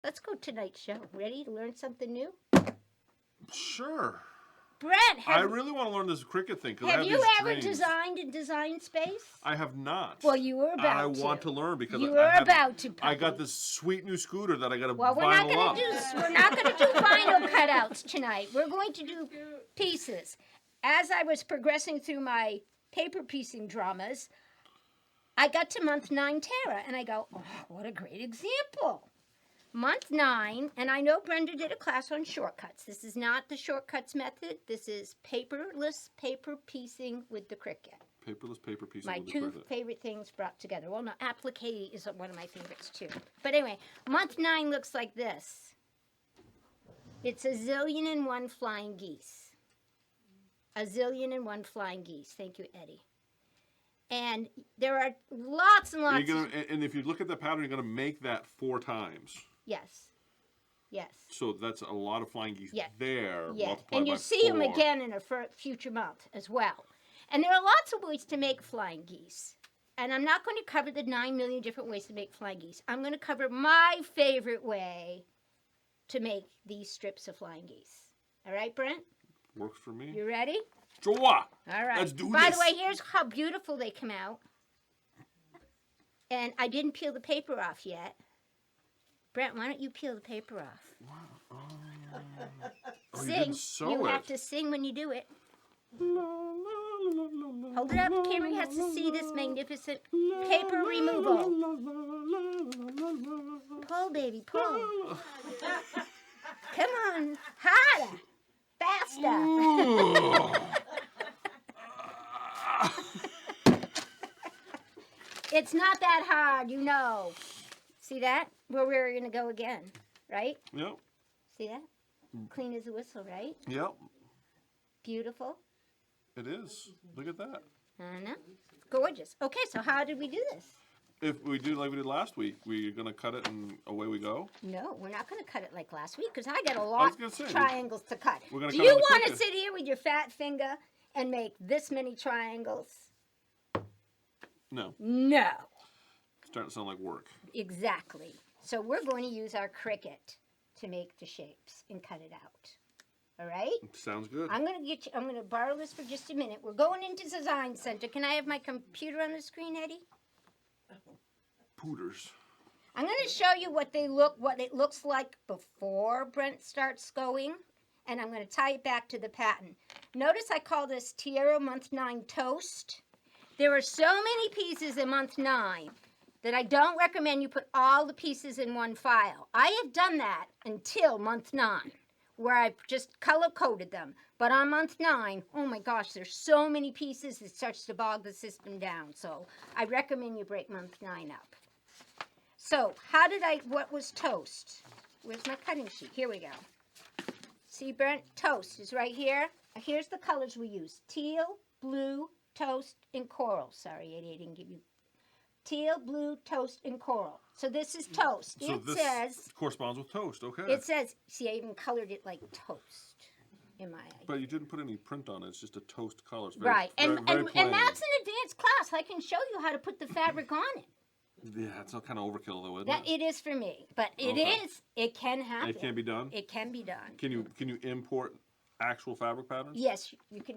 Let's go tonight's show. Ready to learn something new? Sure. Brent, I really want to learn this Cricut thing. Have you ever designed in Design Space? I have not. Well, you were about to. I want to learn because you were about to. I got this sweet new scooter that I got to Well, we're not going to do vinyl cutouts tonight. We're going to do pieces. As I was progressing through my paper piecing dramas, I got to month 9 Tara, and I go, oh, what a great example. Month 9, and I know Brenda did a class on shortcuts. This is not the shortcuts method. This is paperless paper piecing with the Cricut. Paperless paper piecing with the Cricut. My 2 favorite things brought together. Well, no, applique is one of my favorites too. But anyway, month 9 looks like this. It's a zillion and one flying geese. A zillion and one flying geese. Thank you, Eddie. And there are lots and lots. And if you look at the pattern, you're going to make that 4 times. Yes. Yes. So that's a lot of flying geese there. Yes. And you see them again in a future month as well. And there are lots of ways to make flying geese. And I'm not going to cover the 9 million different ways to make flying geese. I'm going to cover my favorite way to make these strips of flying geese. All right, Brent? Works for me. You ready? Sure. All right. Let's do By this. the way, here's how beautiful they come out. And I didn't peel the paper off yet. Brent, why don't you peel the paper off? Wow. Oh, sing. You have to sing when you do it. Hold it up. The camera has to see this magnificent paper removal. Pull, baby, pull. Come on. Harder. Faster. It's not that hard, you know. See that? Where we're going to go again, right? Yep. See that? Clean as a whistle, right? Yep. Beautiful. It is. Look at that. I know. Gorgeous. Okay, so how did we do this? If we do like we did last week, we're going to cut it and away we go? No, we're not going to cut it like last week because I got a lot of triangles to cut. Do you want to sit here with your fat finger and make this many triangles? No. No. It's starting to sound like work. Exactly. So we're going to use our Cricut to make the shapes and cut it out. All right? Sounds good. I'm going to borrow this for just a minute. We're going into Design Center. Can I have my computer on the screen, Eddie? Pooters. I'm going to show you what it looks like before Brent starts going, and I'm going to tie it back to the pattern. Notice I call this Tiara Month 9 Toast. There are so many pieces in Month 9 that I don't recommend you put all the pieces in one file. I have done that until Month 9, where I've just color-coded them. But on Month 9, oh my gosh, there's so many pieces, it starts to bog the system down. So I recommend you break Month 9 up. So what was toast? Where's my cutting sheet? Here we go. See, Brent, toast is right here. Here's the colors we use. Teal, blue, toast, and coral. Sorry, Eddie, I didn't give you. Teal, blue, toast, and coral. So this is toast. So this says corresponds with toast, okay. It says, see, I even colored it like toast in my idea. But you didn't put any print on it. It's just a toast color. Right, and that's an advanced class. I can show you how to put the fabric on it. Yeah, it's not kind of overkill though, isn't it? It is for me, but it can happen. It can be done? It can be done. Can you import actual fabric patterns? Yes, you can,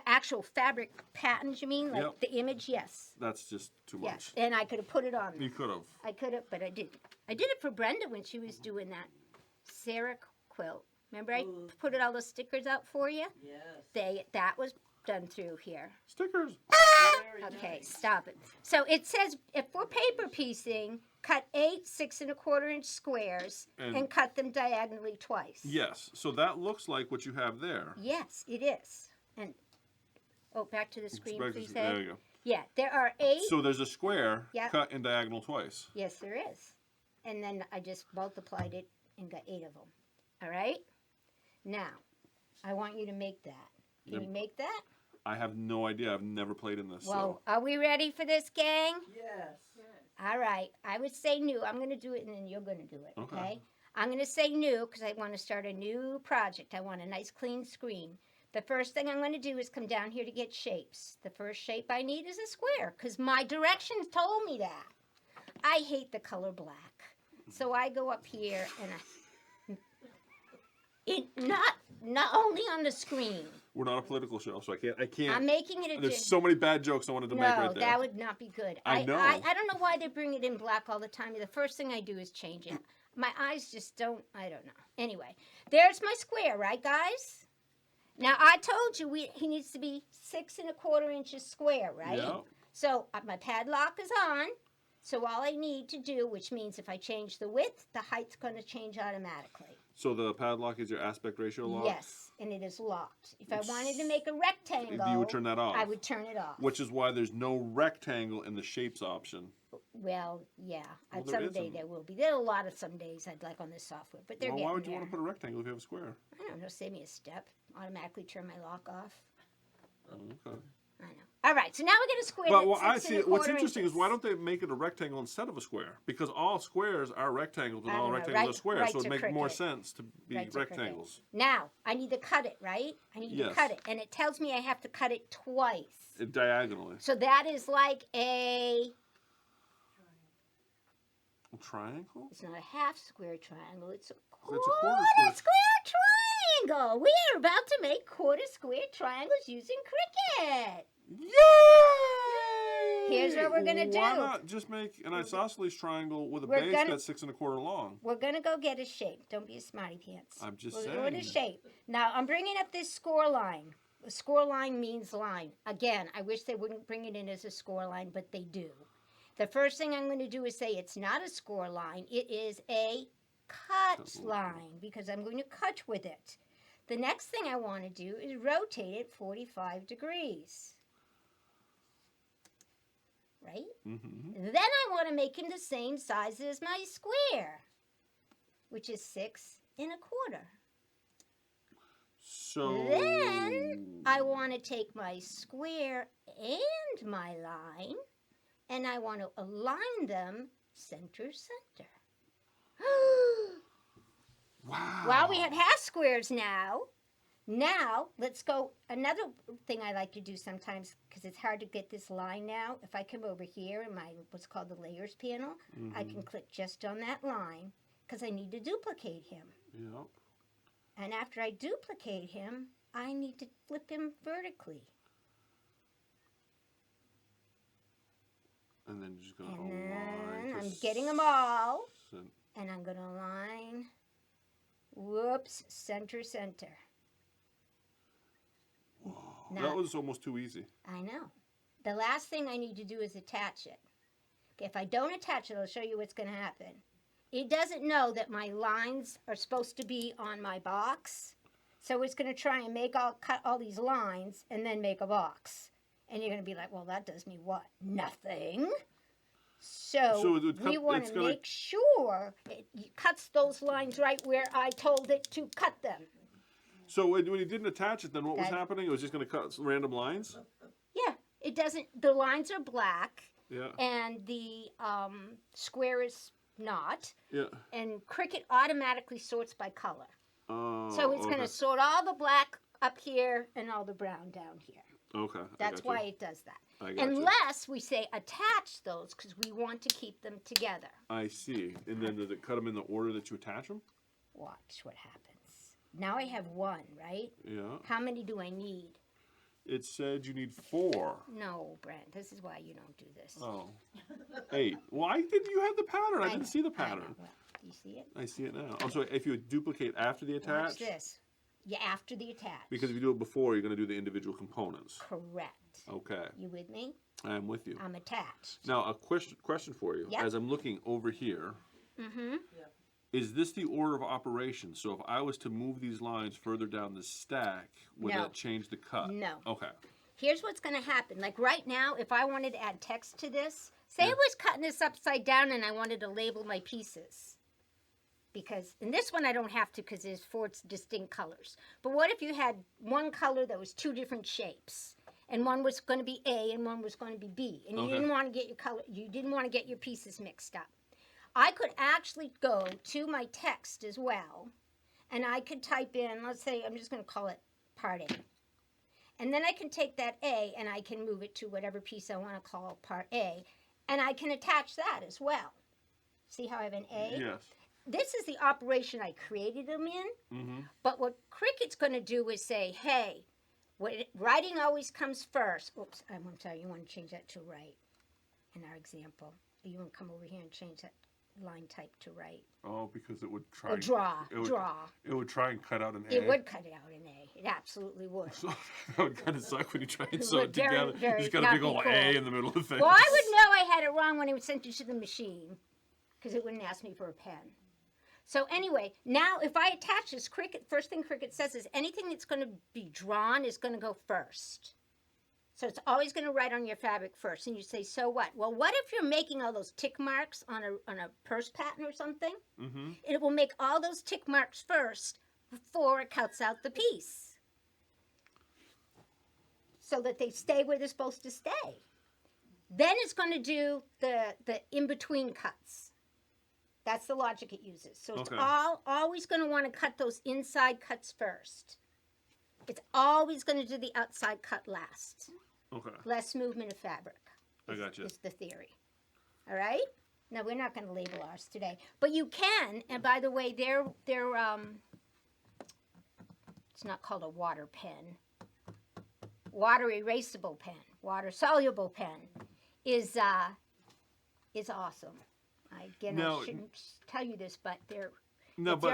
actual fabric patterns, you mean? Like the image, yes. That's just too much. Yes, and I could have put it on there. You could have. I could have, but I didn't. I did it for Brenda when she was doing that Sarah quilt. Remember I put all the stickers out for you? Yes. That was done through here. Stickers. Okay, nice. Stop it. So it says, if for paper piecing, cut 8 6¼ inch squares and cut them diagonally twice. Yes, so that looks like what you have there. Yes, it is. And back to the screen, please, Ed. There you go. Yeah, there are 8. So there's a square cut in diagonal twice. Yes, there is. And then I just multiplied it and got 8 of them. All right? Now, I want you to make that. Can you make that? I have no idea. I've never played in this. Well, are we ready for this, gang? Yes. All right. I would say new. I'm going to do it, and then you're going to do it, okay? I'm going to say new because I want to start a new project. I want a nice, clean screen. The first thing I'm going to do is come down here to get shapes. The first shape I need is a square because my directions told me that. I hate the color black. So I go up here and not only on the screen. We're not a political show, so I can't. I'm making it a There's so many bad jokes I wanted to make right No, there. that would not be good. I know. I don't know why they bring it in black all the time. The first thing I do is change it. My eyes just don't, I don't know. Anyway, there's my square, right, guys? Now, I told you he needs to be 6 1/4 inches square, right? Yeah. So my padlock is on. So all I need to do, which means if I change the width, the height's going to change automatically. So the padlock is your aspect ratio lock? Yes, and it is locked. If I wanted to make a rectangle, you would turn that off. I would turn it off. Which is why there's no rectangle in the shapes option. Well, yeah. Well, there Someday isn't. there will be. There are a lot of some days I'd like on this software, but they're Well, getting why would you there. want to put a rectangle if you have a square? I don't know. Save me a step. Automatically turn my lock off. Okay. I know. All right, so now we get a square. But that's I 6 see. 1/4 What's interesting inches. is why don't they make it a rectangle instead of a square? Because all squares are rectangles and I all don't know. rectangles Right- are squares, right so to it makes more Cricut. sense to be Right to Cricut. rectangles. Now I need to cut it, right? I need to Yes. cut it, and it tells me I have to cut it twice. Diagonally. So that is like a. A triangle? It's not a half square triangle. It's a quarter, quarter square triangle. We are about to make quarter square triangles using Cricut. Yay! Here's what we're gonna Why do. not just make an isosceles triangle with a We're base gonna- that's 6 1/4 long? We're gonna go get a shape. Don't be a smarty pants. I'm just We're going to saying. shape. Now I'm bringing up this score line. A score line means line. Again, I wish they wouldn't bring it in as a score line, but they do. The first thing I'm going to do is say it's not a score line. It is a cut line because I'm going to cut with it. The next thing I want to do is rotate it 45 degrees. Right? Mm-hmm. Then I want to make him the same size as my square, which is 6 1/4. So Then I want to take my square and my line, and I want to align them center. wow. Well, we have half squares now. Now, let's go. Another thing I like to do sometimes, because it's hard to get this line now, if I come over here in my what's called the layers panel, I can click just on that line, because I need to duplicate him. Yep. And after I duplicate him, I need to flip him vertically. And then you're just going to And align. then to I'm getting them all. cen- And I'm going to align, whoops, center. Whoa. Now- That was almost too easy. I know. The last thing I need to do is attach it. Okay, if I don't attach it, I'll show you what's going to happen. It doesn't know that my lines are supposed to be on my box. So it's going to try and cut all these lines and then make a box. And you're going to be like, well, that does me what? Nothing. So So it would we cut- want it's to gonna- make sure it cuts those lines right where I told it to cut them. So when you didn't attach it, then what was Okay. happening? It was just going to cut random lines? Yeah, it doesn't, the lines are black Yeah. and the square is not. Yeah. And Cricut automatically sorts by color. Oh, So it's going okay. to sort all the black up here and all the brown down here. Okay. That's why it does that. I gotcha. Unless we say attach those because we want to keep them together. I see. And then does it cut them in the order that you attach them? Watch what happens. Now I have one, right? Yeah. How many do I need? It said you need 4. No, Brent, this is why you don't do this. Oh. 8. Well, I didn't. You had the pattern. I know, didn't see the I know. pattern. Well, do you see it? I see it now. Oh, so if you duplicate after the attach, Watch this. Yeah, after the attach. because if you do it before, you're going to do the individual components. Correct. Okay, You with me? I'm with you. I'm attached. Now, a question for you. Yeah. As I'm looking over here, Mm-hmm. is this the order of operation? So if I was to move these lines further down the stack, would No. that change the cut? No. Okay. Here's what's going to happen. Like right now, if I wanted to add text to this, say Yeah. I was cutting this upside down and I wanted to label my pieces. Because in this one I don't have to because there's 4 distinct colors. But what if you had one color that was 2 different shapes? And one was going to be A and one was going to be B. And you Okay. didn't want to get your color, you didn't want to get your pieces mixed up. I could actually go to my text as well. And I could type in, let's say, I'm just going to call it part A. And then I can take that A and I can move it to whatever piece I want to call part A. And I can attach that as well. See how I have an A? Yes. This is the operation I created them in. Mm-hmm. But what Cricut's going to do is say, hey, writing always comes first. Oops, I'm sorry, you want to change that to right in our example. You want to come over here and change that line type to right. Oh, because it would try. Or draw. It would try and cut out an A. It would cut out an A. It absolutely would. So that would kind of suck when you try and It sew it would very, together. very You just got a not big be old cool. A in the middle of the thing. Well, I would know I had it wrong when it was sent it to the machine because it wouldn't ask me for a pen. So anyway, now if I attach this, Cricut, first thing Cricut says is anything that's going to be drawn is going to go first. So it's always going to write on your fabric first. And you say, so what? Well, what if you're making all those tick marks on a purse pattern or something? Mm-hmm. It will make all those tick marks first before it cuts out the piece. So that they stay where they're supposed to stay. Then it's going to do the in-between cuts. That's the logic it uses. So it's always going to want to cut those inside cuts first. It's always going to do the outside cut last. Okay. Less movement of fabric. I got you. Is the theory. All right? Now, we're not going to label ours today. But you can, and by the way, they're it's not called a water pen. Water erasable pen, water soluble pen is awesome. Again, I shouldn't tell you this, but they're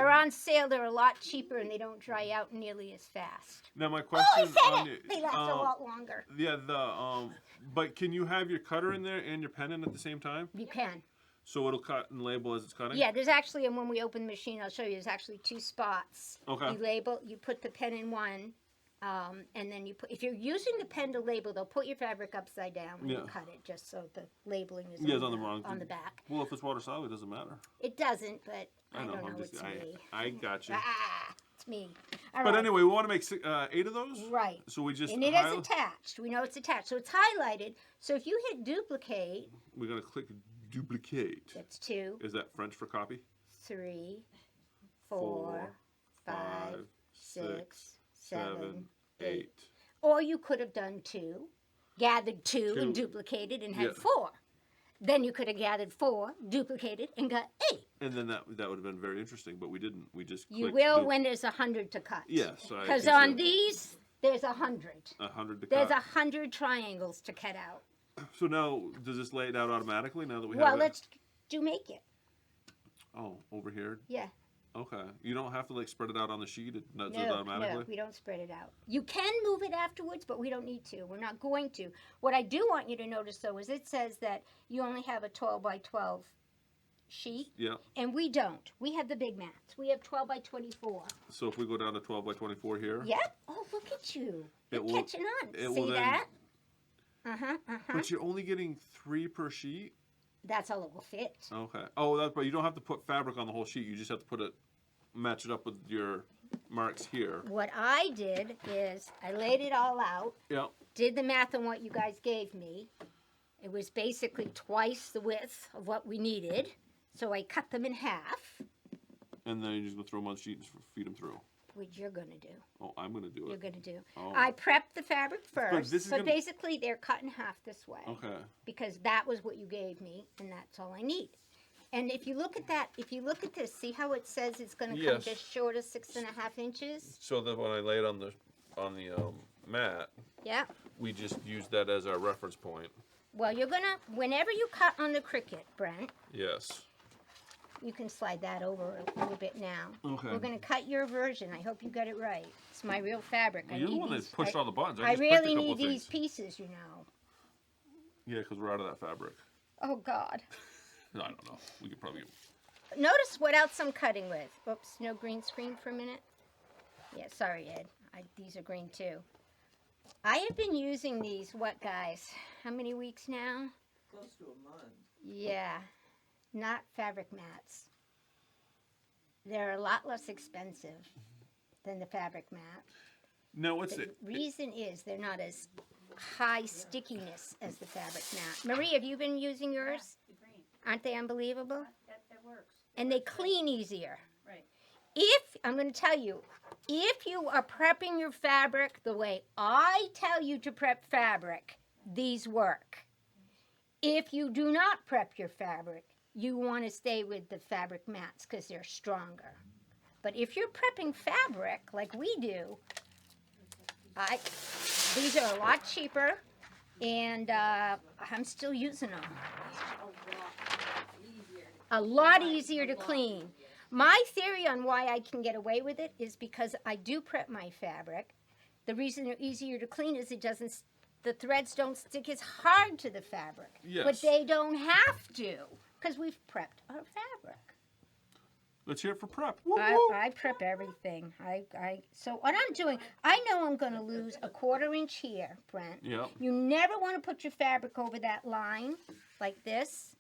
on sale. They're a lot cheaper and they don't dry out nearly as fast. Now my question, I said it. They last a lot longer. Yeah, but can you have your cutter in there and your pen in at the same time? You can. So it'll cut and label as it's cutting? Yeah, there's actually, and when we open the machine, I'll show you. There's actually two spots. Okay. You put the pen in one. And then if you're using the pen to label, they'll put your fabric upside down when you cut it, just so the labeling is on the back. Well, if it's water soluble, it doesn't matter. It doesn't, but I don't know. It's me. I got you. It's me. But anyway, we want to make 8 of those? Right. So we just... And it is attached. We know it's attached. So it's highlighted. So if you hit duplicate... We're going to click duplicate. That's 2. Is that French for copy? 3, 4, 5, 6, 7, 8. Or you could have done 2, gathered 2 and duplicated and had 4. Then you could have gathered 4, duplicated, and got 8. And then that would have been very interesting, but we didn't. We just clicked. You will when there's 100 to cut. Yes. Because on these, there's 100. 100 to cut. There's 100 triangles to cut out. So now, does this lay it out automatically now that we have it? Well, let's make it. Oh, over here? Yeah. Okay. You don't have to spread it out on the sheet? It does it automatically? No, we don't spread it out. You can move it afterwards, but we don't need to. We're not going to. What I do want you to notice, though, is it says that you only have a 12 by 12 sheet. Yeah. And we don't. We have the big mats. We have 12 by 24. So if we go down to 12 by 24 here? Yep. Oh, look at you. You're catching on. See that? But you're only getting 3 per sheet? That's all it will fit. Okay. Oh, but you don't have to put fabric on the whole sheet. You just have to match it up with your marks here. What I did is I laid it all out. Yeah. Did the math on what you guys gave me. It was basically twice the width of what we needed. So I cut them in half. And then you're just going to throw them on the sheet and feed them through. Which you're going to do. Oh, I'm going to do it. You're going to do. Oh. I prepped the fabric first. So basically they're cut in half this way. Okay. Because that was what you gave me, and that's all I need. And if you look at that, if you look at this, see how it says it's going to come just short of 6.5 inches? So that when I lay it on the mat, we just use that as our reference point. Well, you're going to, whenever you cut on the Cricut, Brent. Yes. You can slide that over a little bit now. Okay. We're going to cut your version. I hope you got it right. It's my real fabric. Well, you're the one that pushed all the buttons. I really need these pieces, you know. Yeah, because we're out of that fabric. Oh, God. I don't know. We could probably... Notice what else I'm cutting with. Oops, no green screen for a minute. Yeah, sorry, Ed. These are green, too. I have been using these, what, guys? How many weeks now? Close to a month. Yeah. Not fabric mats. They're a lot less expensive than the fabric mat. No, what's the reason is they're not as high stickiness as the fabric mat. Marie, have you been using yours? Yeah, green. Aren't they unbelievable? That works. And they clean easier. Right. I'm going to tell you, if you are prepping your fabric the way I tell you to prep fabric, these work. If you do not prep your fabric, you want to stay with the fabric mats because they're stronger. But if you're prepping fabric like we do, these are a lot cheaper, and I'm still using them. A lot easier to clean. My theory on why I can get away with it is because I do prep my fabric. The reason they're easier to clean is the threads don't stick as hard to the fabric. Yes. But they don't have to, because we've prepped our fabric. Let's hear it for prep. Woo, woo. I prep everything. So what I'm doing, I know I'm going to lose a 1/4 inch here, Brent. Yep. You never want to put your fabric over that line like this.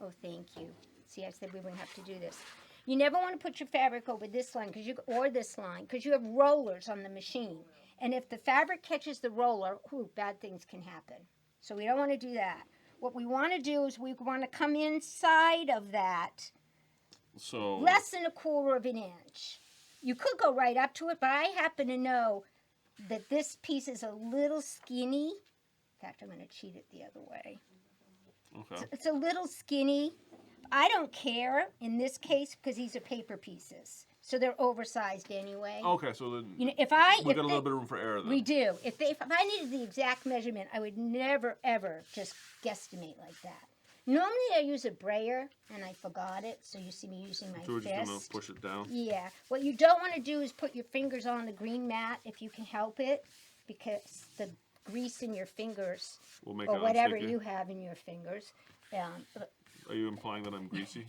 Oh, thank you. See, I said we wouldn't have to do this. You never want to put your fabric over this line or this line because you have rollers on the machine. And if the fabric catches the roller, bad things can happen. So we don't want to do that. What we want to do is we want to come inside of that. So Less than a 1/4 inch. You could go right up to it, but I happen to know that this piece is a little skinny. In fact, I'm going to cheat it the other way. okay. It's a little skinny. I don't care in this case because these are paper pieces, so they're oversized anyway. Okay, so then You know, we got a little bit of room for error then. we do. If I needed the exact measurement, I would never ever just guesstimate like that. Normally I use a brayer, and I forgot it, so you see me using my So we're just gonna fist. push it down. Yeah. What you don't want to do is put your fingers on the green mat if you can help it, because the grease in your fingers, We'll make or it whatever unsticky. you have in your fingers. Are you implying that I'm greasy?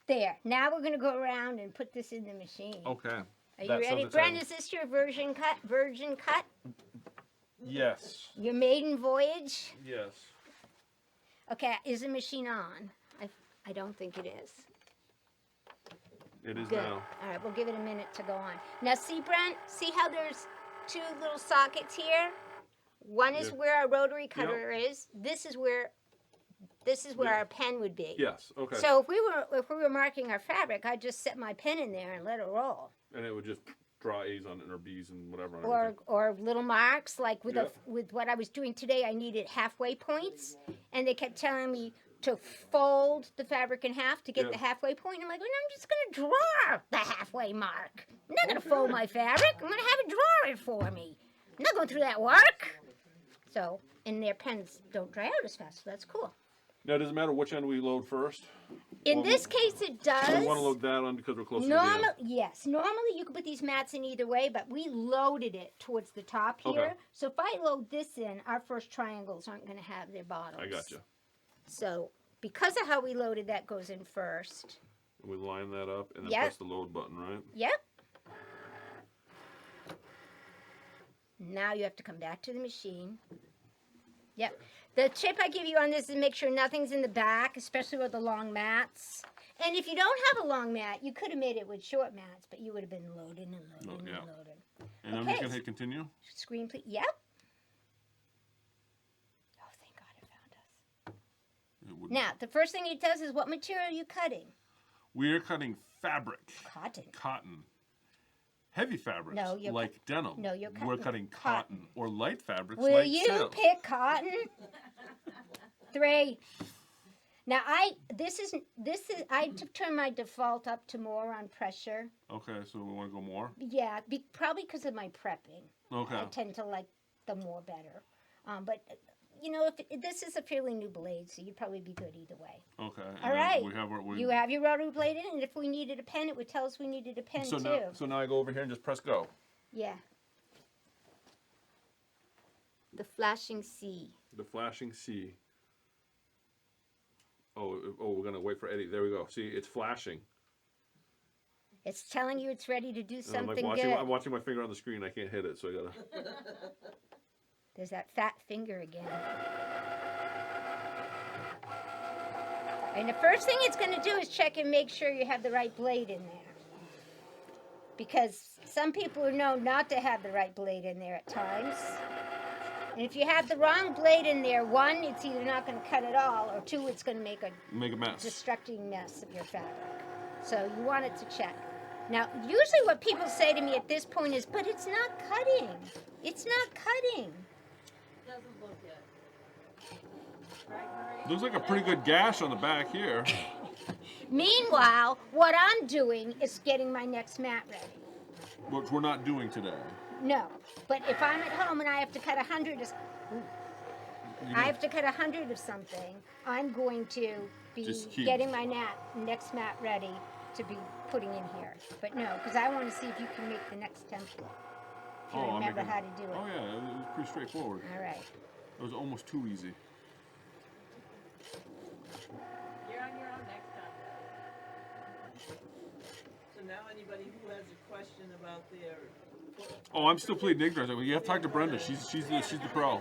There. Now we're going to go around and put this in the machine. Okay. Are you That ready? sounds Brent, exciting. is this your virgin cut? Yes. Your maiden voyage? Yes. Okay, is the machine on? I don't think it is. It is Good. now. All right, we'll give it a minute to go on. Now, see, Brent, see how there's 2 little sockets here? One is Yeah. where our rotary cutter is. This is where Yeah. our pen would be. Yes. Okay. So if we were marking our fabric, I'd just set my pen in there and let it roll. And it would just draw A's on it or B's and whatever. On Or everything. or little marks, like with Yep. with what I was doing today, I needed halfway points, and they kept telling me to fold the fabric in half to get Yeah. the halfway point. I'm like, well, I'm just going to draw the halfway mark. I'm not going to fold my fabric. I'm going to have it draw it for me. I'm not going through that work. So, and their pens don't dry out as fast, so that's cool. Now, does it matter which end we load first? In Well, this case, it does. We want to load that on because we're closer to the end. Yes, normally you could put these mats in either way, but we loaded it towards the top here. Okay. So if I load this in, our first triangles aren't going to have their bottoms. I gotcha. So because of how we loaded, that goes in first. And we line that up and then Yep. press the load button, right? Yep. Now you have to come back to the machine. Yep. The tip I give you on this is make sure nothing's in the back, especially with the long mats. And if you don't have a long mat, you could have made it with short mats, but you would have been loading and loading yeah. and loading. And I'm Okay. just going to hit continue. Screen, please. Yep. Oh, thank God it found us. It wouldn't- Now, the first thing it does is what material are you cutting? We're cutting fabric. Cotton. Cotton. Heavy fabrics No, you're like denim. no, you're We're cutting cutting cotton. cotton. Or light fabrics Will like you silk. pick cotton? 3. Now I turn my default up to more on pressure. Okay, so we want to go more? Yeah, probably because of my prepping. Okay. I tend to like the more better. But you know, if this is a fairly new blade, so you'd probably be good either way. Okay. and All then right. We have our, You have your rotary blade in, and if we needed a pen, it would tell us we needed a pen so too. now I go over here and just press go. Yeah. The flashing C. The flashing C. Oh, we're going to wait for Eddie. There we go. See, it's flashing. It's telling you it's ready to do And I'm like something watching, good. I'm watching my finger on the screen. I can't hit it, so I got to... There's that fat finger again. And the first thing it's going to do is check and make sure you have the right blade in there. Because some people are known not to have the right blade in there at times. And if you have the wrong blade in there, 1, it's either not going to cut at all, or 2, it's going to make a mess. destructing mess of your fabric. So you want it to check. Now, usually what people say to me at this point is, but it's not cutting. It's not cutting. Doesn't look it. Right, Marie? Looks like a pretty good gash on the back here. Meanwhile, what I'm doing is getting my next mat ready. Which we're not doing today. No, but if I'm at home and I have to cut 100 of, I have to cut 100 of something, I'm going to be getting my next mat ready to be putting in here. But no, because I want to see if you can make the next template. If you remember how to do it. Oh yeah, it was pretty straightforward. All right. It was almost too easy. You're on your own next time. So now anybody who has a question about their... Oh, I'm still pleading ignorance. You have to talk to Brenda. She's the pro.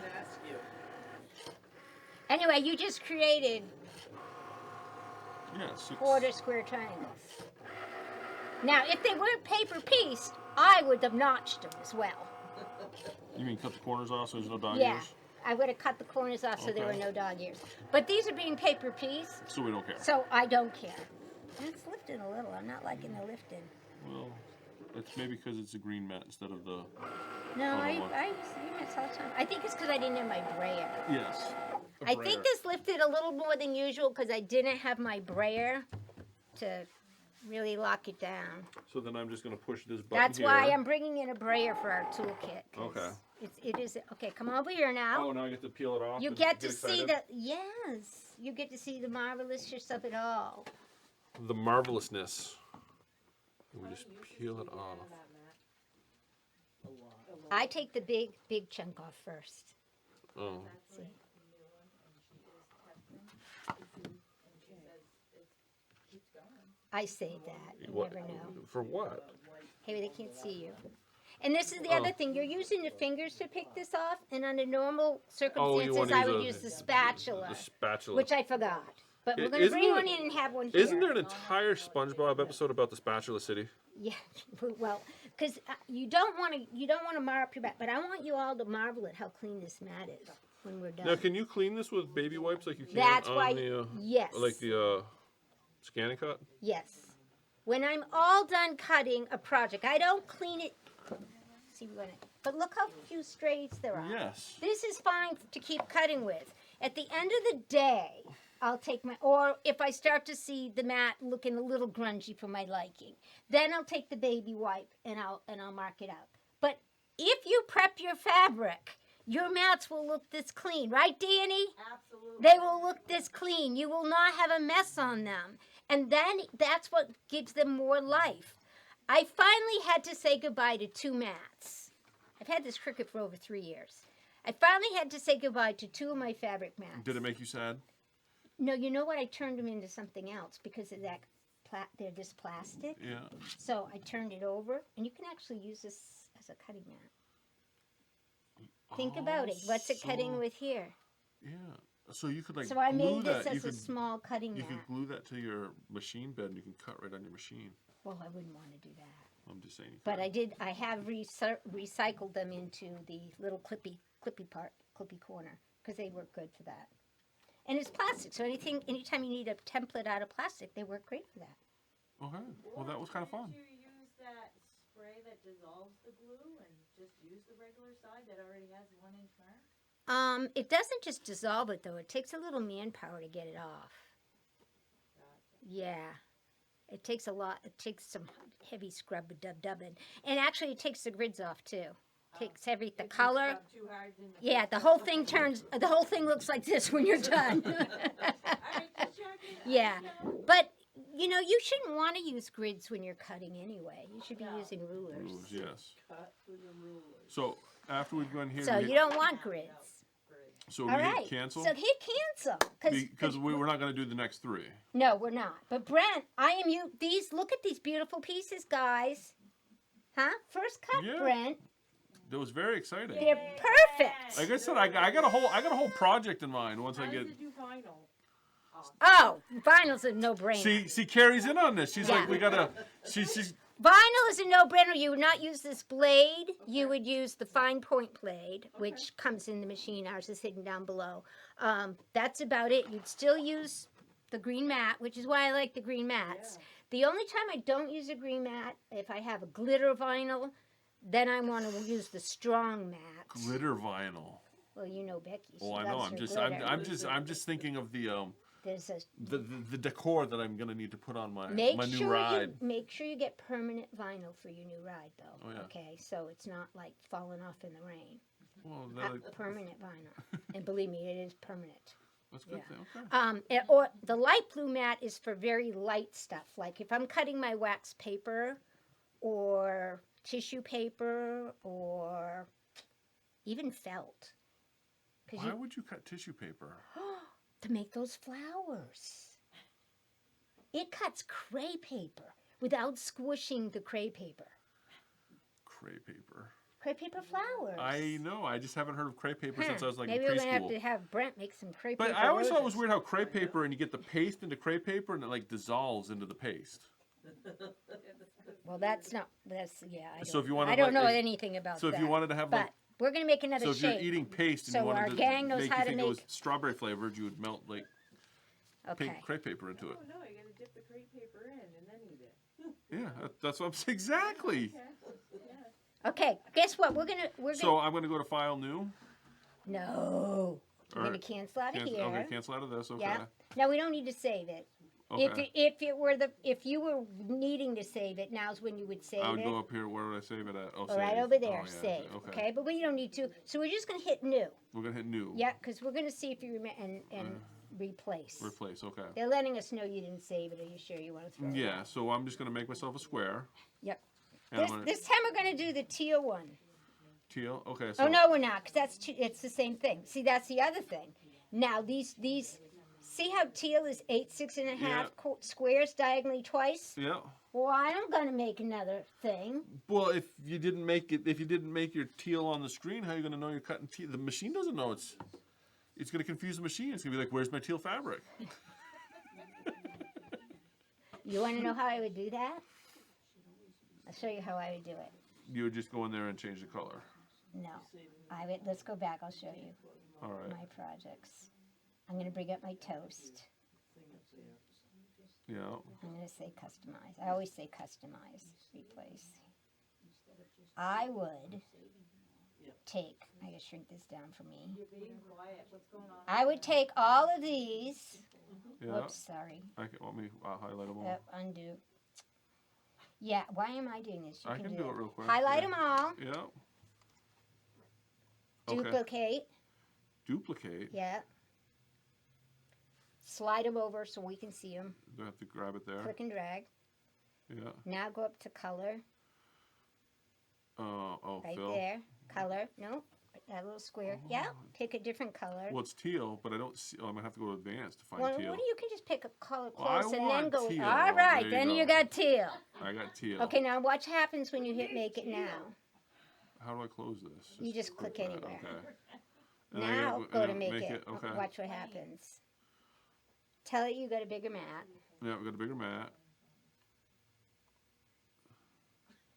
Anyway, you just created quarter square triangles. Now, if they weren't paper pieced, I would have notched them as well. You mean cut the corners off so there's no dog Yeah, ears? I would have cut the corners off so there were no dog ears. But these are being paper pieced. So we don't care. So I don't care. And it's lifting a little. I'm not liking the lifting. Well, it's maybe because it's a green mat instead of the... No, I use green mats all the time. I think it's because I didn't have my brayer. Yes. I think this lifted a little more than usual because I didn't have my brayer to really lock it down. So then I'm just going to push this button That's why I'm bringing in a brayer for our toolkit. Okay. It is, okay, come over here now. Oh, now I get to peel it off? You get to see you get to see the marvelousness of it all. The marvelousness. We just peel it off. I take the big chunk off first. Oh. See? I say that. You never know. For what? Hey, they can't see you. And this is the other thing. You're using the fingers to pick this off, and under normal circumstances, I would use the spatula. The spatula. Which I forgot. But we're going to bring one in and have one here. Isn't there an entire SpongeBob episode about the Spatula City? Yeah, well, because you don't want to mar up your back, but I want you all to marvel at how clean this mat is when we're done. Now, can you clean this with baby wipes like you can That's on why, the yes. like the Scan & Cut? Yes. When I'm all done cutting a project, I don't clean it. See, but look how few strays there are. Yes. This is fine to keep cutting with. At the end of the day, I'll take or if I start to see the mat looking a little grungy for my liking, then I'll take the baby wipe and I'll mark it up. But if you prep your fabric, your mats will look this clean, right, Danny? Absolutely. They will look this clean. You will not have a mess on them. And then that's what gives them more life. I finally had to say goodbye to 2 mats. I've had this Cricut for over 3 years. I finally had to say goodbye to 2 of my fabric mats. Did it make you sad? No, you know what? I turned them into something else because of that. They're just plastic. Yeah. So I turned it over, and you can actually use this as a cutting mat. Think about it. What's it cutting with here? Yeah. So you could So I glue made that. this as a small cutting mat. You could glue that to your machine bed, and you can cut right on your machine. Well, I wouldn't want to do that. I'm just saying. But I have recycled them into the little clippy corner because they work good for that. And it's plastic, so anytime you need a template out of plastic, they work great for that. Okay. Well, that was kind of fun. Did you use that spray that dissolves the glue and just use the regular side that already has a 1-inch mark? It doesn't just dissolve it, though. It takes a little manpower to get it off. Yeah. It takes a lot. It takes some heavy dubbing. And actually, it takes the grids off, too. Takes the color. Yeah, the whole thing looks like this when you're done. Yeah, but you shouldn't want to use grids when you're cutting anyway. You should be using rulers. Yes. So after we've gone here, So you don't want grids. So we All hit right. cancel. So hit cancel Because we're not going to do the next 3. No, we're not. But Brent, look at these beautiful pieces, guys. Huh? First cut, Yeah. Brent. That was very exciting. They're perfect. Like I said, I got a whole project in mind once I get. Do vinyl. Oh, vinyl's a no-brainer. See, Carrie's in on this. She's Yeah. like, we gotta. She's. Vinyl is a no-brainer. You would not use this blade. You would use the fine point blade, which comes in the machine. Ours is hidden down below. That's about it. You'd still use the green mat, which is why I like the green mats. Yeah. The only time I don't use a green mat, if I have a glitter vinyl, then I want to use the strong mat. Glitter vinyl. Well, you know Becky. She Oh, I know. loves I'm her just, glitter. I'm just thinking of the There's a the decor that I'm gonna need to put on my make my new sure ride. make sure you get permanent vinyl for your new ride, though. Oh, yeah. Okay, so it's not like falling off in the rain. Well, Permanent vinyl, and believe me, it is permanent. that's good. Yeah. Okay. Or the light blue mat is for very light stuff, like if I'm cutting my wax paper, or tissue paper, or even felt. Why would you cut tissue paper? To make those flowers. It cuts cray paper without squishing the cray paper. Cray paper. Cray paper flowers. I know. I just haven't heard of cray paper since I was like Maybe in we're gonna have preschool. to have Brent make some cray But paper. I always thought it was roses. weird how cray paper and you get the paste into cray paper and it like dissolves into the paste. Well, that's not. That's yeah. So if you wanted, I don't like, know if- anything about So that. if you wanted to have but like, we're gonna make another so if shape. you're eating paste and So you wanted our to gang knows make how you to think it was make- strawberry flavored, you would melt like Okay. cray paper into it. Oh, no, you gotta dip the crepe paper in and then eat it. Yeah, that's what I'm saying. Exactly. Yeah. Okay. Guess what? We're gonna. So I'm gonna go to file new. No. We're Or gonna cancel out of cancel, here. okay, cancel out of this. Okay. Yeah. No, we don't need to save it. Okay. If you were needing to save it, now's when you would save I would it. go up here. Where would I save it at? Oh, Right save. over there, Oh, yeah, save. Okay. Okay, but we don't need to. So we're just gonna hit new. We're gonna hit new. Yeah, because we're gonna see if you remember and replace. Replace. Okay. They're letting us know you didn't save it. Are you sure you want to throw it? Yeah. So I'm just gonna make myself a square. Yep. And I'm gonna, This time we're gonna do the teal one. teal. Okay. So Oh no, we're not, because that's it's the same thing. See, that's the other thing. Now these see how teal is 8 6.5 Yeah. squares diagonally twice. Yeah. Well, I'm gonna make another thing. Well, if you didn't make your teal on the screen, how are you gonna know you're cutting teal? The machine doesn't know it's gonna confuse the machine. It's gonna be like, where's my teal fabric? You want to know how I would do that? I'll show you how I would do it. You would just go in there and change the color. No, I would. Let's go back. I'll show you All right. my projects. I'm gonna bring up my toast. Yeah. I'm gonna say customize. I always say customize, replace. I would take. I gotta shrink this down for me. You're being quiet. What's going on? I would take all of these. Yeah. Whoops, sorry. Want me? I'll highlight them all. Yep, undo. Yeah, why am I doing this? You I can do it real quick. Highlight Yeah. them all. Yeah. Okay. Duplicate. Duplicate. Yeah. Slide them over so we can see them. Do I have to grab it there? Click and drag. Yeah. Now go up to color. Oh, Right Phil. there. Color. No, that little square. Yeah. Pick a different color. Well, it's teal, but I don't see. Oh, I'm gonna have to go to advanced to find Well, teal. what you can just pick a color Well, I close and then want go. teal. All right, There you then go. you got teal. I got teal. Okay, now watch happens when you hit make it now. How do I close this? You just click that. anywhere. Okay. And then Now and go to then make it. Okay. Watch what happens. Tell it you got a bigger mat. Yeah, we got a bigger mat.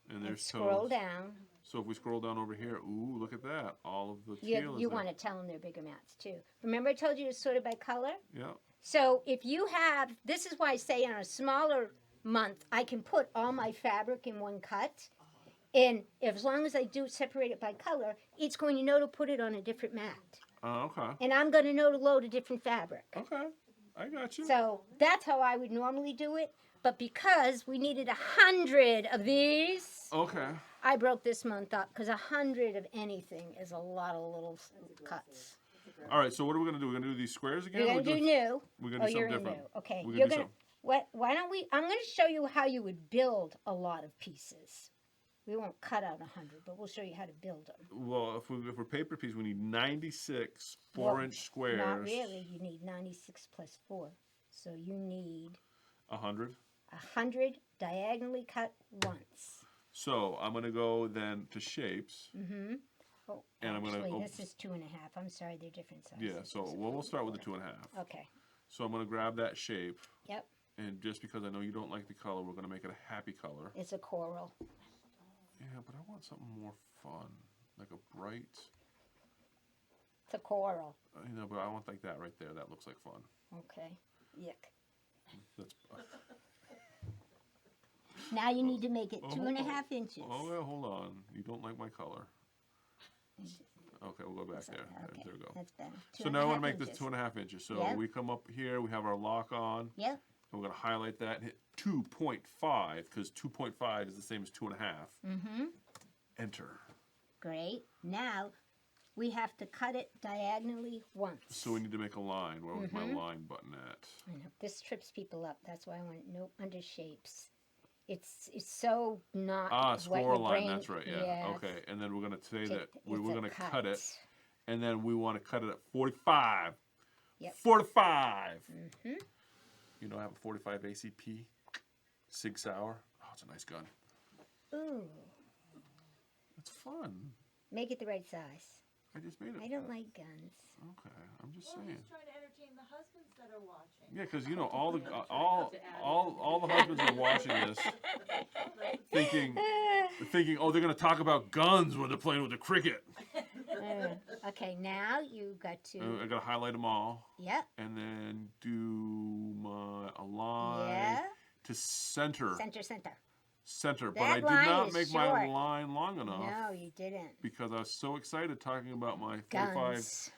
And And there's scroll toes. down. So if we scroll down over here, ooh, look at that. All of the teal You is there. want to tell them they're bigger mats too. Remember I told you to sort it by color? Yeah. So if you have, this is why I say on a smaller month, I can put all my fabric in one cut. And as long as I do separate it by color, it's going to know to put it on a different mat. Okay. And I'm going to know to load a different fabric. Okay. I got you. So that's how I would normally do it. But because we needed 100 of these, Okay. I broke this month up because 100 of anything is a lot of little cuts. All right. So what are we gonna do? We're gonna do these squares again. You're or going to do do- new. We're gonna Oh, do you're something in different. new. Okay. We're You're gonna do going to. Why don't we? I'm going to show you how you would build a lot of pieces. We won't cut out 100, but we'll show you how to build them. Well, if we're paper piece, we need 96 Well, 4-inch squares. Not really. You need 96 plus 4. So you need 100. 100 diagonally cut once. So I'm gonna go then to shapes. Mm-hmm. Oh, And I'm actually, gonna- this is 2.5. I'm sorry, they're different sizes. Yeah. So we'll start with the 2.5. Okay. So I'm gonna grab that shape. Yep. And just because I know you don't like the color, we're gonna make it a happy color. It's a coral. Yeah, but I want something more fun, like a bright. It's a coral. But I want like that right there. That looks like fun. Okay. Yuck. That's. Now you need to make it Oh, 2.5 inches. Oh well, hold on. You don't like my color. Okay, we'll go back there. Okay, There we go. that's better. So now I want to make 2.5 this inches. 2.5 inches. So Yep. we come up here, we have our lock on. Yep. And we're going to highlight that and hit 2.5 because 2.5 is the same as 2.5. Mm-hmm. Enter. Great. Now we have to cut it diagonally once. So we need to make a line. Where was my line button at? I know, this trips people up. That's why I want no under shapes. It's so not what Score your line. brain, That's right. Yeah. Okay. And then we're going to say that we're going to cut it. And then we want to cut it at 45. Yep. 45. Mm-hmm. You know, I have a 45 ACP. Sig Sauer. Oh, it's a nice gun. Ooh. It's fun. Make it the right size. I just made it. I don't like guns. Okay. I'm just Well, saying. he's trying to entertain the husbands that are watching. Yeah, because you know all the husbands are watching this, thinking, oh, they're gonna talk about guns when they're playing with the Cricut. Okay, now you got to. I gotta highlight them all. Yep. And then do my align Yeah. to center. Center. But I did line not is make my short. line long enough. No, you didn't. Because I was so excited talking about my 45, Guns.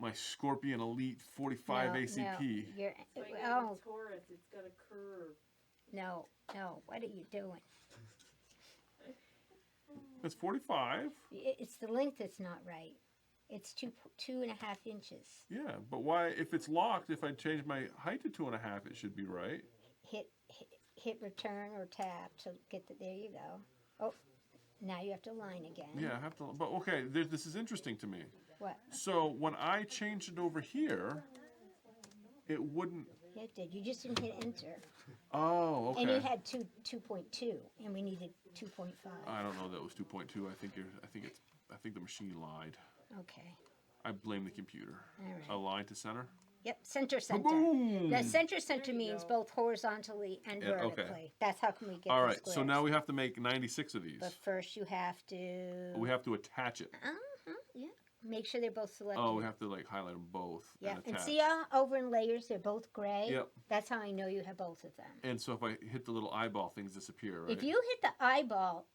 my Scorpion Elite 45 No, ACP. No, you're, So you oh, gotta score it. It's got a curve. no. What are you doing? It's 45. It's the length that's not right. It's 2.5 inches. Yeah, but why? If it's locked, if I change my height to 2.5, it should be right. Hit return or tab to get the. There you go. Oh, now you have to line again. Yeah, I have to. But okay, this is interesting to me. What? So when I changed it over here, it wouldn't. Yeah, it did. You just didn't hit enter. Oh, okay. And you had 2.2, and we needed 2.5. I don't know. That was 2.2. I think the machine lied. Okay. I blame the computer. All right. Align to center. Yep, center. Boom! The center means both horizontally and Yeah, okay. vertically. That's how can we get All the right. squares. So now we have to make 96 of these. But first you have to. We have to attach it. Yeah. Make sure they're both selected. Oh, we have to like highlight them both. Yeah, And and attach. see over in layers, they're both gray. Yep. That's how I know you have both of them. And so if I hit the little eyeball, things disappear, right? If you hit the eyeball,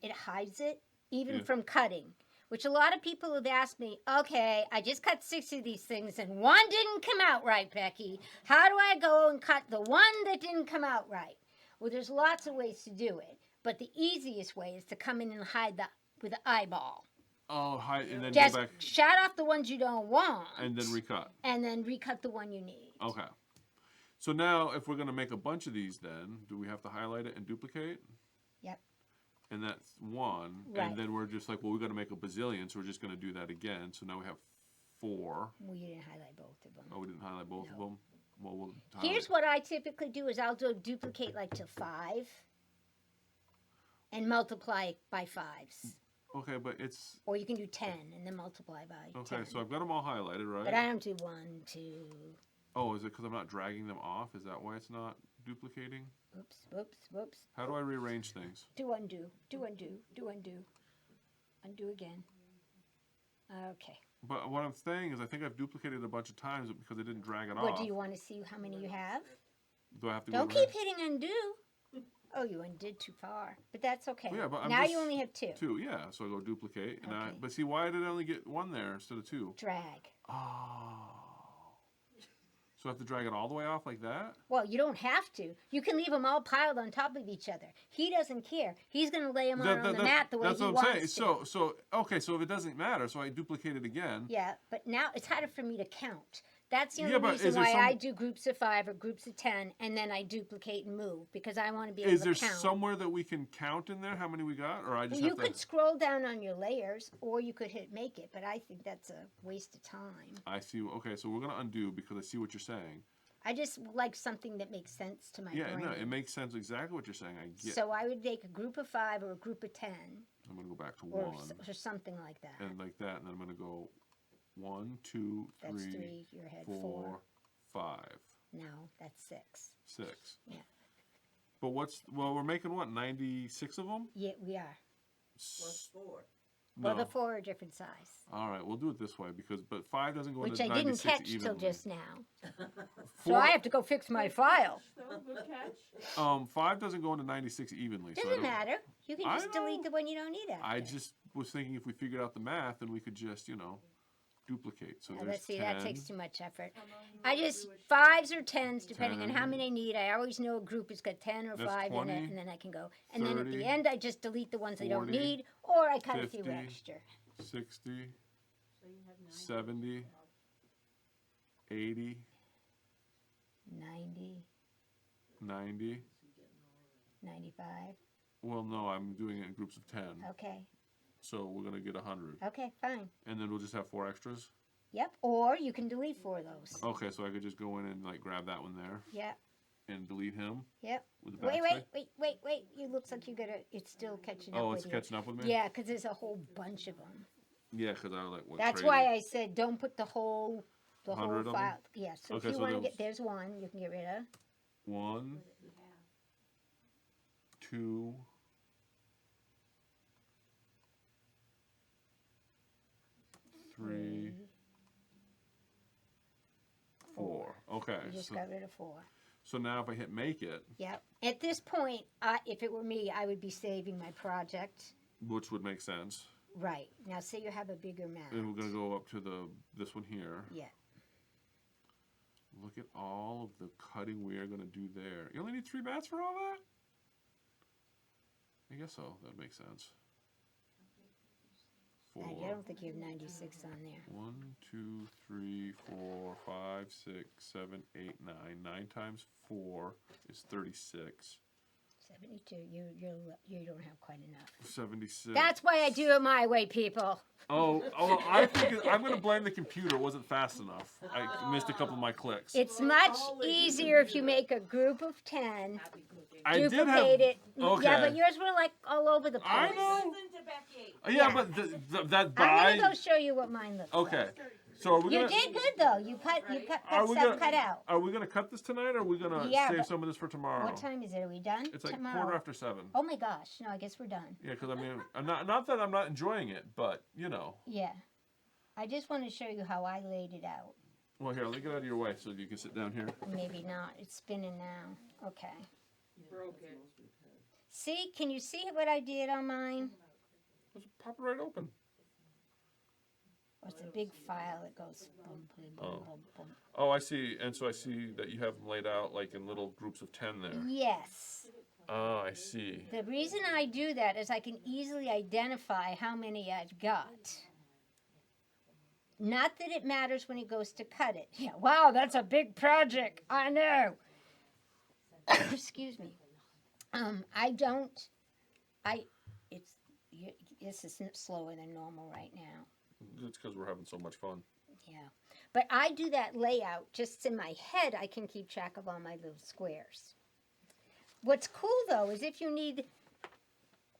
it hides it, even Yeah. from cutting. Which a lot of people have asked me, okay, I just cut 6 of these things and one didn't come out right, Becky. How do I go and cut the one that didn't come out right? Well, there's lots of ways to do it. But the easiest way is to come in and hide with the eyeball. Oh, hide and then Just go back shut off the ones you don't want. and then recut. And then recut the one you need. Okay. So now, if we're going to make a bunch of these, then do we have to highlight it and duplicate? Yep. And that's one. Right. And then we're just like, well, we're going to make a bazillion, so we're just going to do that again. So now we have 4. Well, you didn't highlight both of them. Oh, we didn't highlight both of them? Well, we'll Here's what I typically do is I'll duplicate like to 5 and multiply by 5s. Okay, but it's... Or you can do 10 and then multiply by Okay, 10. so I've got them all highlighted, right? But I don't do 1, 2. Oh, is it because I'm not dragging them off? Is that why it's not duplicating? Whoops. How do I rearrange things? Do undo. Undo again. Okay. But what I'm saying is I think I've duplicated it a bunch of times because I didn't drag it What, off. do you want to see how many you have? Do I have to Don't go keep hitting undo. Oh, you undid too far. But that's okay. Well, yeah, but I'm now just- you only have 2. 2, yeah. So I go duplicate. And Okay. but see, why did I only get 1 there instead of 2? Drag. Oh. So I have to drag it all the way off like that? Well, you don't have to. You can leave them all piled on top of each other. He doesn't care. He's going to lay them on the mat the way that's he what wants I'm saying. to. So okay, so if it doesn't matter, so I duplicate it again. Yeah, but now it's harder for me to count. That's the Yeah, only but reason is there why I some- do groups of 5 or groups of 10, and then I duplicate and move because I want to be able Is to there count. somewhere that we can count in there how many we got, or I just You have to? could scroll down on your layers, or you could hit make it, but I think that's a waste of time. I see. Okay, so we're gonna undo because I see what you're saying. I just like something that makes sense to my Yeah, brain. no, it makes sense exactly what you're saying. I get. So I would make a group of 5 or a group of 10 I'm gonna go back to or, 1 or something like that. and like that, and then I'm gonna go 1, 2, That's 3, 3. Your head 4, 5, No, that's 6. 6. Yeah. But we're making what, 96 of them? Yeah, we are. Plus 4. Well, No. the 4 are different size, All right, we'll do it this way but 5 doesn't go which into I didn't 96 catch evenly. till just now. So 4, I have to go fix my file. So, good catch. 5 doesn't go into 96 evenly. So I Doesn't don't- matter. You can I just delete know. the one you don't need after. I just was thinking if we figured out the math, then we could just, duplicate. So Now, there's let's see, 10. that takes too much effort. How long you I wanna just do a 5s or 10s, depending on 10. how many I need. I always know a group has got 10 or That's 5 in 20, it, and then I can go. And then at 30, the end, I just delete the ones I don't 40, need, or I cut a few 50. extra. 60, So you have 9. 70, 80, 90, 90. 95. Well, no, I'm doing it in groups of 10. Okay. So we're going to get 100. Okay, fine. And then we'll just have 4 extras. Yep. Or you can delete 4 of those. Okay, so I could just go in and grab that one there Yep. and delete him Yep. with the Wait, backstay. wait. You looks like you gotta. It's still catching up Oh, with it's you. catching up with me? Yeah, because there's a whole bunch of them. Yeah, because I like what That's crazy. why I said don't put the whole 100 of them? file. Yeah. So Okay, if you so want to there get, there's one you can get rid of. 1, 2, 3, 4. Okay. You just So, got rid of 4. so now if I hit make it, Yep. At this point, if it were me, I would be saving my project. which would make sense, Right. Now, say you have a bigger map. and we're going to go up to this one here. Yeah. Look at all of the cutting we are going to do there. You only need 3 bats for all that? I guess so. That makes sense. 4. I don't think you have 96 on there. 1, 2, 3, 4, 5, 6, 7, 8, 9. 9 times 4 is 36. 72. You don't have quite enough. 76. That's why I do it my way, people. I think I'm going to blame the computer. It wasn't fast enough. I missed a couple of my clicks. It's much easier if you make a group of 10, Happy cooking. I did have. duplicate it. Okay. Yeah, but yours were like all over the place. I know. Listen to Becky. Yeah, Yeah. but that I'm by. gonna go show you what mine looks like. Okay. So are we You gonna? did good though. You cut Are we stuff gonna? cut out. Are we gonna cut this tonight, or are we gonna Yeah, save but- some of this for tomorrow? What time is it? Are we done? It's like tomorrow? 7:15. Oh my gosh! No, I guess we're done. Yeah, because I mean, I'm not that I'm not enjoying it, but Yeah. I just want to show you how I laid it out. Well, here, let me get out of your way so you can sit down here. Maybe not. It's spinning now. Okay. Broke it. See? Can you see what I did on mine? Just pop it right open. Oh, it's a big file that goes boom, boom, boom, Oh. boom, boom. Oh, I see. And so I see that you have them laid out like in little groups of 10 there. Yes. Oh, I see. The reason I do that is I can easily identify how many I've got. Not that it matters when it goes to cut it. Yeah, wow, that's a big project. I know. Excuse me. This is slower than normal right now. It's because we're having so much fun. Yeah. But I do that layout just in my head. I can keep track of all my little squares. What's cool though is if you need,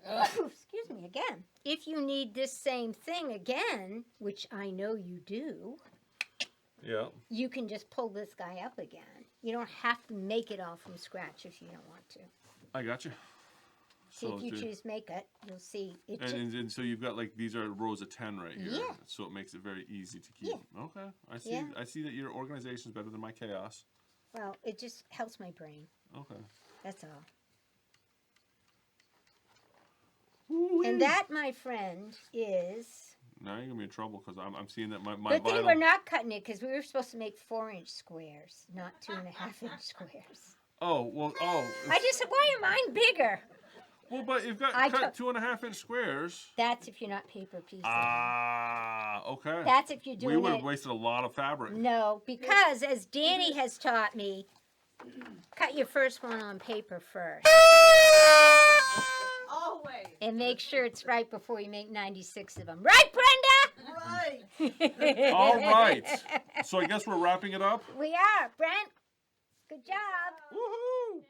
excuse me again, if you need this same thing again, which I know you do, Yeah. you can just pull this guy up again. You don't have to make it all from scratch if you don't want to. I got you. See, if you choose make it, you'll see. It And so you've got like these are rows of 10 right here. Yeah. So it makes it very easy to keep. Okay. I see. Yeah. I see that your organization is better than my chaos. well, it just helps my brain. Okay. That's all. Woo-wee. And that, my friend, is... Now you're gonna be in trouble because I'm seeing that my Good thing vinyl. we're not cutting it because we were supposed to make 4-inch squares, not 2.5-inch squares. Oh well. Oh. I just said, why am mine bigger? Well, but you've got I cut took- 2.5-inch squares. That's if you're not paper piecing. Ah. Okay. That's if you're We doing would have it. wasted a lot of fabric. No, because as Danny has taught me, cut your first one on paper first. Always. And make sure it's right before you make 96 of them. Right, Brenda? Right. All right. So I guess we're wrapping it up. We are. Brent, good job. Woohoo!